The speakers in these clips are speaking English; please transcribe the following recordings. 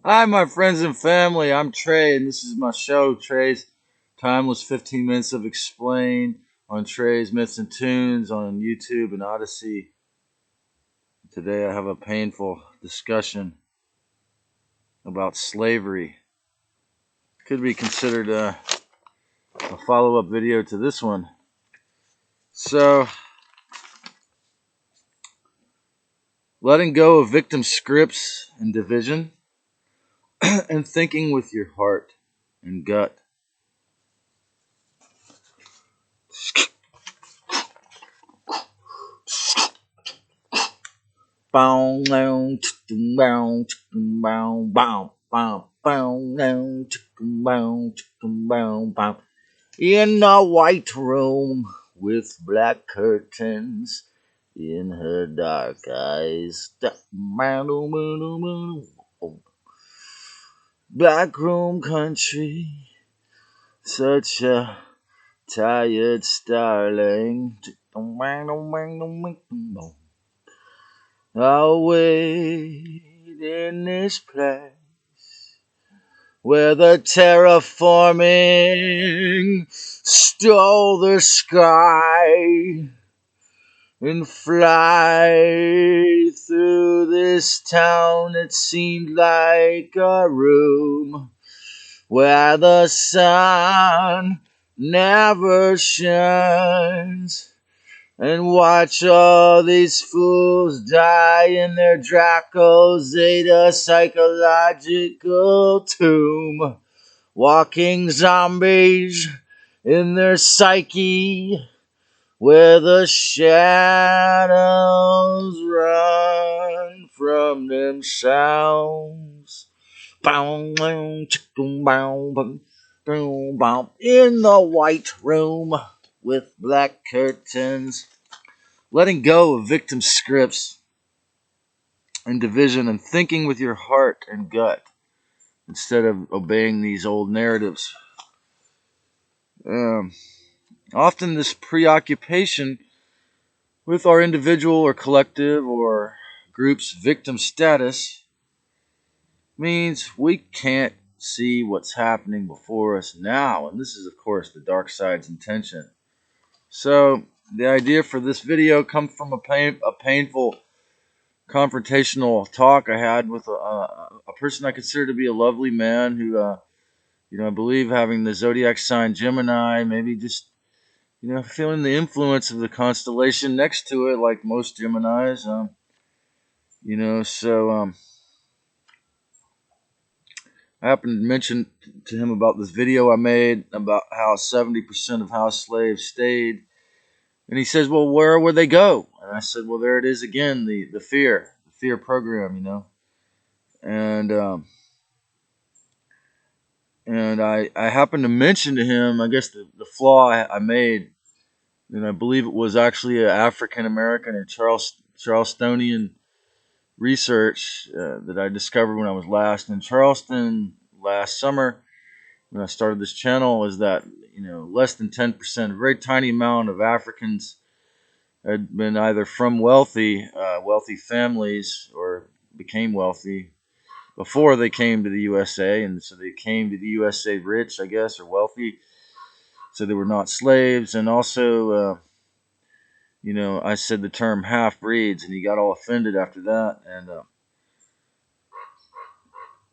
Hi, my friends and family. I'm Trey, and this is my show, Trey's Timeless 15 Minutes of Explain on Trey's Myths and Tunes on YouTube and Odyssey. Today I have a painful discussion about slavery. Could be considered a follow-up video to this one. So, letting go of victim scripts and division and thinking with your heart and gut. Bow, bow, bow, bow, bow, bow, bow, bow, bow. In a white room with black curtains, in her dark eyes, black room country, such a tired starling. I'll wait in this place where the terraforming stole the sky and fly through this town. It seemed like a room where the sun never shines. And watch all these fools die in their Draco Zeta psychological tomb. Walking zombies in their psyche, where the shadows run from themselves. In the white room with black curtains, letting go of victim scripts and division and thinking with your heart and gut instead of obeying these old narratives. Often this preoccupation with our individual or collective or group's victim status means we can't see what's happening before us now. And this is, of course, the dark side's intention. So the idea for this video comes from a painful confrontational talk I had with a person I consider to be a lovely man who, I believe having the zodiac sign Gemini, maybe just, feeling the influence of the constellation next to it, like most Geminis. I happened to mention to him about this video I made about how 70% of house slaves stayed. And he says, well, where would they go? And I said, well, there it is again, the fear program. And I happened to mention to him, I guess, the flaw I made, and I believe it was actually an African American or Charlestonian research that I discovered when I was last in Charleston last summer when I started this channel, is that less than 10%, a very tiny amount of Africans had been either from wealthy families or became wealthy before they came to the USA, and so they came to the USA rich, I guess, or wealthy, so they were not slaves. And also, I said the term half breeds, and he got all offended after that. And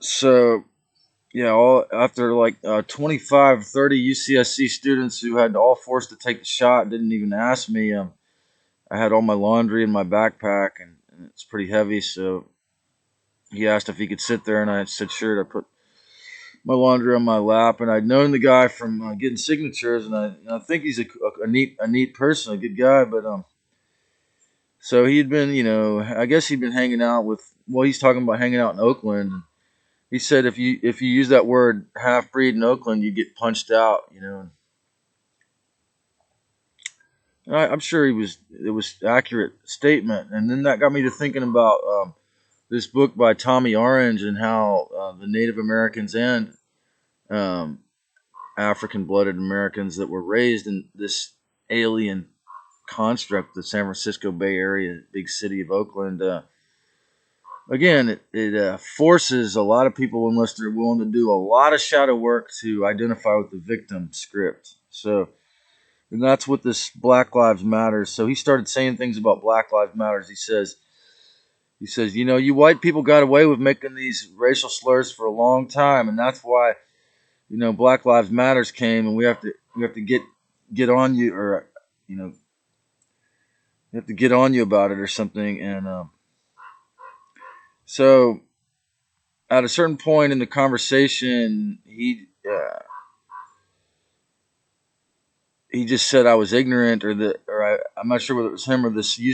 so, yeah, all after like 25, 30 UCSC students who had all forced to take the shot, didn't even ask me. I had all my laundry in my backpack, and it's pretty heavy, so he asked if he could sit there, and I said sure. I put my laundry on my lap, and I'd known the guy from getting signatures, and I think he's a neat person, a good guy. But so he'd been, I guess he'd been hanging out with. Well, he's talking about hanging out in Oakland. And he said if you use that word half breed in Oakland, you get punched out. I'm sure it was accurate statement, and then that got me to thinking about this book by Tommy Orange and how the Native Americans and African-blooded Americans that were raised in this alien construct, the San Francisco Bay Area, big city of Oakland, again, it forces a lot of people, unless they're willing to do a lot of shadow work, to identify with the victim script. So, and that's what this Black Lives Matters. So he started saying things about Black Lives Matters. He says, you white people got away with making these racial slurs for a long time, and that's why, Black Lives Matters came, and we have to get on you, or we have to get on you about it or something. And so at a certain point in the conversation, he just said I was ignorant, I'm not sure whether it was him or this a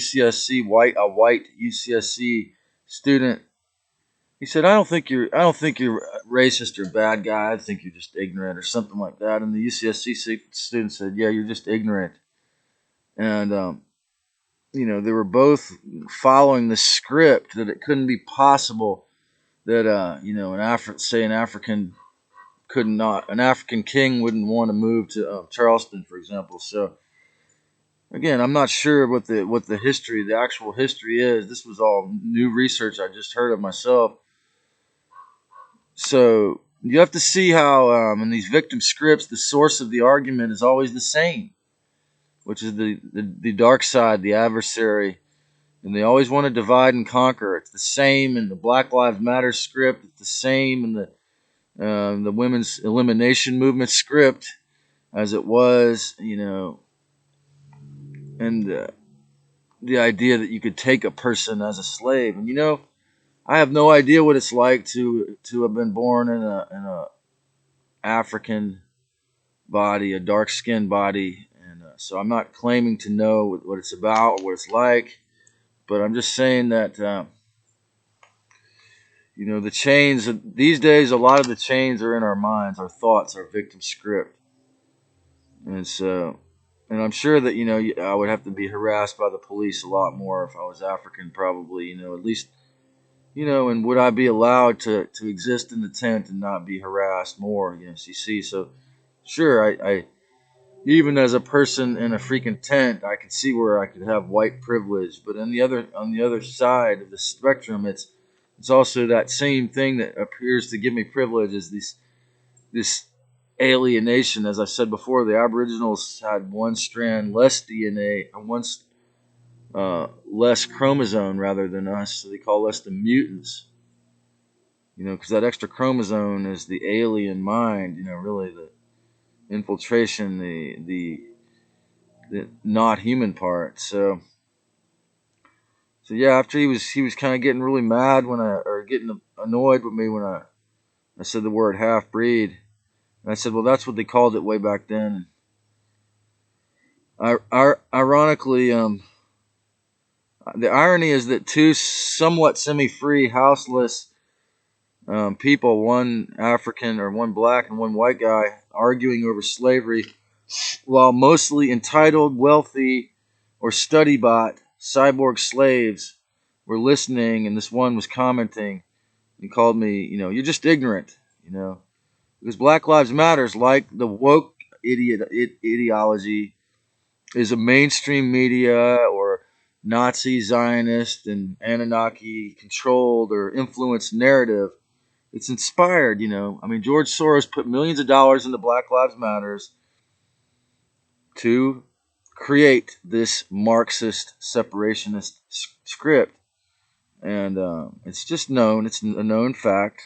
white UCSC student. He said, I don't think you're racist or a bad guy. I think you're just ignorant or something like that. And the UCSC student said, yeah, you're just ignorant. And they were both following the script that it couldn't be possible that an African king wouldn't want to move to Charleston, for example. So again, I'm not sure what the actual history is. This was all new research I just heard of myself. So you have to see how in these victim scripts, the source of the argument is always the same, which is the dark side, the adversary, and they always want to divide and conquer. It's the same in the Black Lives Matter script. It's the same in the women's elimination movement script as it was, and the idea that you could take a person as a slave. And I have no idea what it's like to have been born in a African body, a dark skinned body, and so I'm not claiming to know what it's about or what it's like, but I'm just saying that the chains these days, a lot of the chains are in our minds, our thoughts, our victim script, and so. And I'm sure that I would have to be harassed by the police a lot more if I was African, probably. At least and would I be allowed to exist in the tent and not be harassed more? You see, so sure, I even as a person in a freaking tent, I could see where I could have white privilege, but on the other side of the spectrum, it's also that same thing that appears to give me privilege is this alienation. As I said before, the Aboriginals had one strand less DNA, less chromosome rather than us, so they call us the mutants. Because that extra chromosome is the alien mind. Really the infiltration, the not human part. So yeah, after he was kind of getting really mad or getting annoyed with me when I said the word half breed, and I said, well, that's what they called it way back then. Ironically, the irony is that two somewhat semi-free, houseless people, one African or one black and one white guy, arguing over slavery, while mostly entitled, wealthy, or study bot cyborg slaves were listening, and this one was commenting. He called me, you're just ignorant, because Black Lives Matters, like the woke ideology, is a mainstream media or Nazi, Zionist, and Anunnaki controlled or influenced narrative. It's inspired, I mean, George Soros put millions of dollars into Black Lives Matters to create this Marxist separationist script, and it's just known. It's a known fact.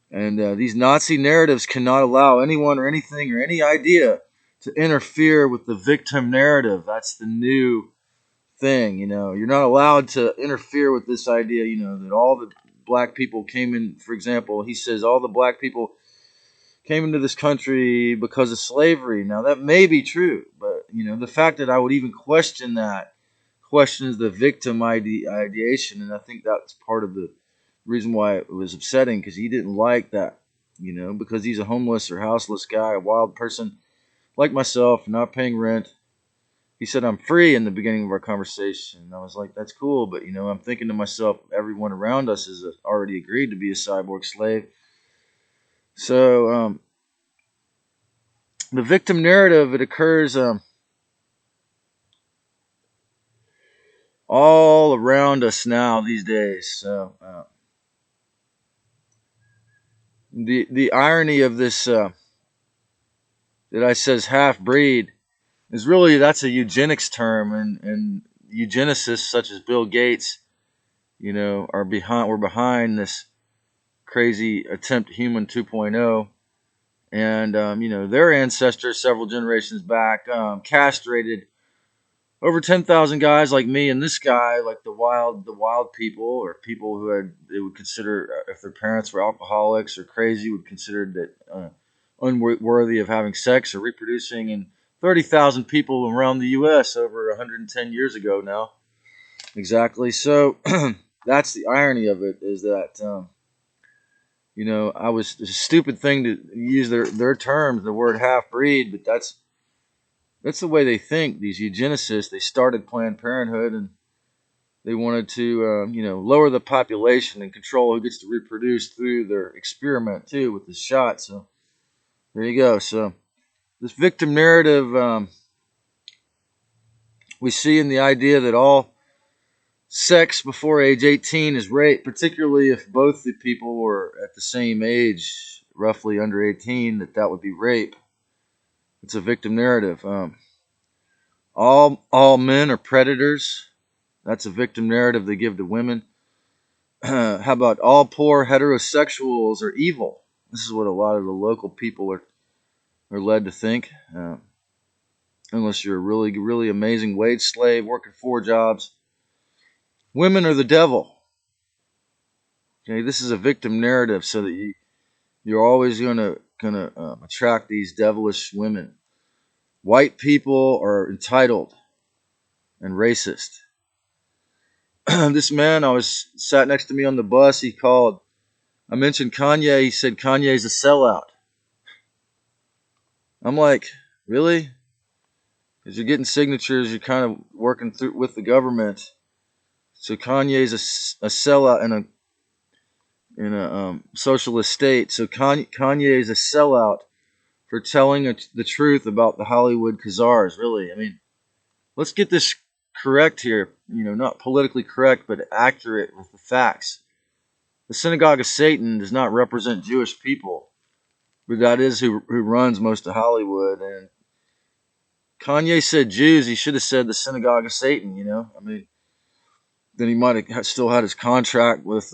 And these Nazi narratives cannot allow anyone or anything or any idea to interfere with the victim narrative. That's the new thing. You're not allowed to interfere with this idea. That all the black people came in. For example, he says all the black people came into this country because of slavery. Now that may be true, but the fact that I would even question that questions the victim ideation, and I think that's part of the reason why it was upsetting, because he didn't like that, because he's a homeless or houseless guy, a wild person like myself, not paying rent. He said I'm free in the beginning of our conversation, and I was like, that's cool, but I'm thinking to myself, everyone around us has already agreed to be a cyborg slave. So the victim narrative, it occurs all around us now these days. So the irony of this that I says half breed is really that's a eugenics term, and eugenicists such as Bill Gates, are behind. We're behind this crazy attempt at human 2.0, and their ancestors several generations back castrated over 10,000 guys like me and this guy, like the wild people, or people who they would consider, if their parents were alcoholics or crazy, would consider that unworthy of having sex or reproducing, and 30,000 people around the U.S. over 110 years ago now. Exactly. So that's the irony of it, is that I was, it's a stupid thing to use their terms, the word half breed, but that's the way they think. These eugenicists, they started Planned Parenthood, and they wanted to, lower the population and control who gets to reproduce through their experiment too with the shot. So there you go. So this victim narrative, we see in the idea that all sex before age 18 is rape, particularly if both the people were at the same age, roughly under 18, that would be rape. It's a victim narrative. All men are predators. That's a victim narrative they give to women. How about all poor heterosexuals are evil? This is what a lot of the local people are led to think. Unless you're a really, really amazing wage slave working 4 jobs. Women are the devil. Okay, this is a victim narrative, so that you're always gonna attract these devilish women. White people are entitled and racist. This man, I was sat next to me on the bus. He called. I mentioned Kanye. He said Kanye's a sellout. I'm like, really? Because you're getting signatures, you're kind of working through with the government. So Kanye's a sellout in a socialist state. So Kanye is a sellout for telling the truth about the Hollywood Khazars. Really, I mean, let's get this correct here. Not politically correct, but accurate with the facts. The synagogue of Satan does not represent Jewish people, but that is who runs most of Hollywood. And Kanye said Jews. He should have said the synagogue of Satan. I mean, then he might have still had his contract with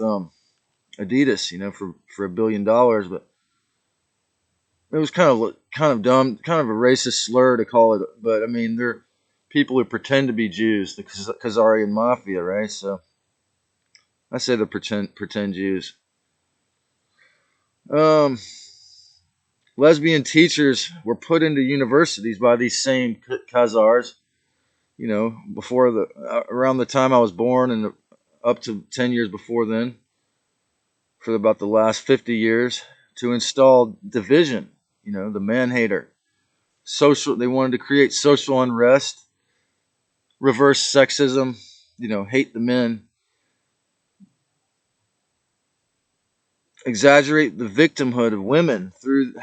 Adidas, for $1 billion. But it was kind of dumb, kind of a racist slur to call it. But I mean, they're people who pretend to be Jews, the Khazarian mafia, right? So I say the pretend Jews. Lesbian teachers were put into universities by these same Khazars. Before around the time I was born, and up to 10 years before then, for about the last 50 years, to install division. The man hater. They wanted to create social unrest, reverse sexism, hate the men, exaggerate the victimhood of women through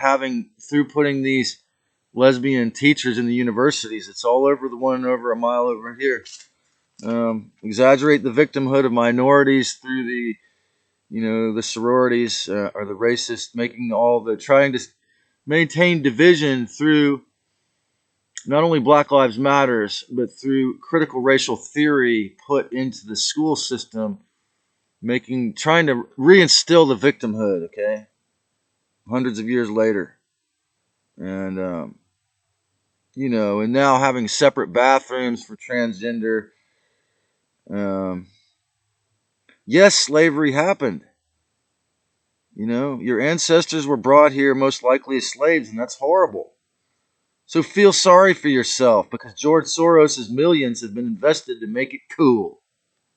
putting these lesbian teachers in the universities. It's all over the one over a mile over here. Exaggerate the victimhood of minorities through the sororities, or the racists, trying to maintain division through not only Black Lives Matters, but through critical racial theory put into the school system, trying to reinstill the victimhood. Okay, hundreds of years later, and and now having separate bathrooms for transgender. Yes, slavery happened. Your ancestors were brought here most likely as slaves, and that's horrible. So feel sorry for yourself, because George Soros' millions have been invested to make it cool.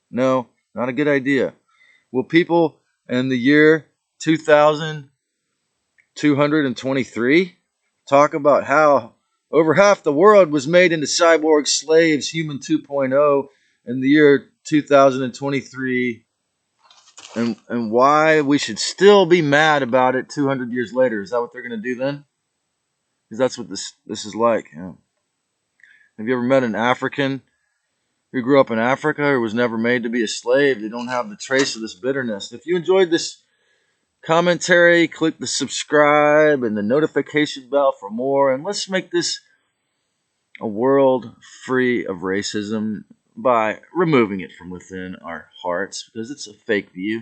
No, not a good idea. Will people in the year 2223 talk about how over half the world was made into cyborg slaves, human 2.0, in the year 2023, and why we should still be mad about it 200 years later? Is that what they're going to do then? Because that's what this is like. Have you ever met an African who grew up in Africa or was never made to be a slave, they don't have the trace of this bitterness. If you enjoyed this commentary, click the subscribe and the notification bell for more, and let's make this a world free of racism by removing it from within our hearts, because it's a fake view.